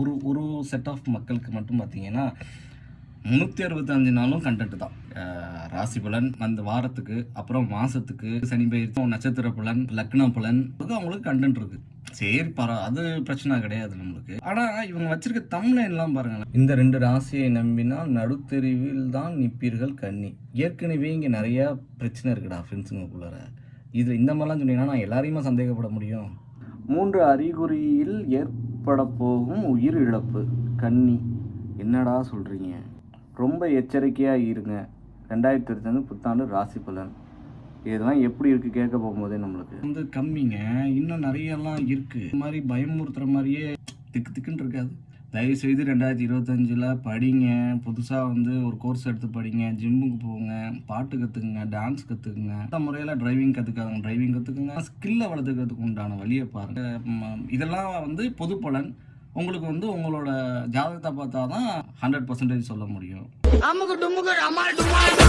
ஒரு ஒரு set of மக்களுக்கு மட்டும் பார்த்தீங்கன்னா 365 நாளும் கண்டென்ட் தான். ராசி பலன் அந்த வாரத்துக்கு, அப்புறம் மாதத்துக்கு, சனி பயிற்சி, நட்சத்திர பலன், லக்ன பலன், அவங்களுக்கு கண்டென்ட் இருக்கு. சரி அது பிரச்சனை கிடையாது நம்மளுக்கு. ஆனால் இவங்க வச்சிருக்க தம்ப்லைன்லாம் பாருங்களேன். இந்த 2 ராசியை நம்பினால் நடுத்தெருவில் தான் நிற்பீர்கள் கன்னி. ஏற்கனவே இங்கே நிறையா பிரச்சனை இருக்குடா ஃப்ரெண்ட்ஸுங்களுக்குள்ளார. இது இந்த மாதிரிலாம் சொன்னீங்கன்னா நான் எல்லாரையுமே சந்தேகப்பட முடியும். 3 அறிகுறியில் ஏற்பட போகும் உயிர் இழப்பு கன்னி. என்னடா சொல்கிறீங்க? ரொம்ப எச்சரிக்கையாக இருங்க. 2025 புத்தாண்டு ராசி பலன் இதெல்லாம் எப்படி இருக்குது கேட்க போகும்போதே நம்மளுக்கு கம்மிங்க. இன்னும் நிறையெல்லாம் இருக்குது. இந்த மாதிரி பயமுறுத்துகிற மாதிரியே திக்குன்னு இருக்காது. தயவுசெய்து 2025 படிங்க. புதுசாக ஒரு கோர்ஸ் எடுத்து படிங்க, ஜிம்முக்கு போங்க, பாட்டு கற்றுக்குங்க, டான்ஸ் கற்றுக்குங்க. இந்த முறையில் டிரைவிங் கற்றுக்காதவங்க டிரைவிங் கற்றுக்குங்க. ஸ்கில்லை வளர்த்துக்கிறதுக்கு உண்டான வழியை பாருங்கள். இதெல்லாம் பொது பலன். உங்களுக்கு உங்களோட ஜாதகத்தை பார்த்தா தான் 100% சொல்ல முடியும்.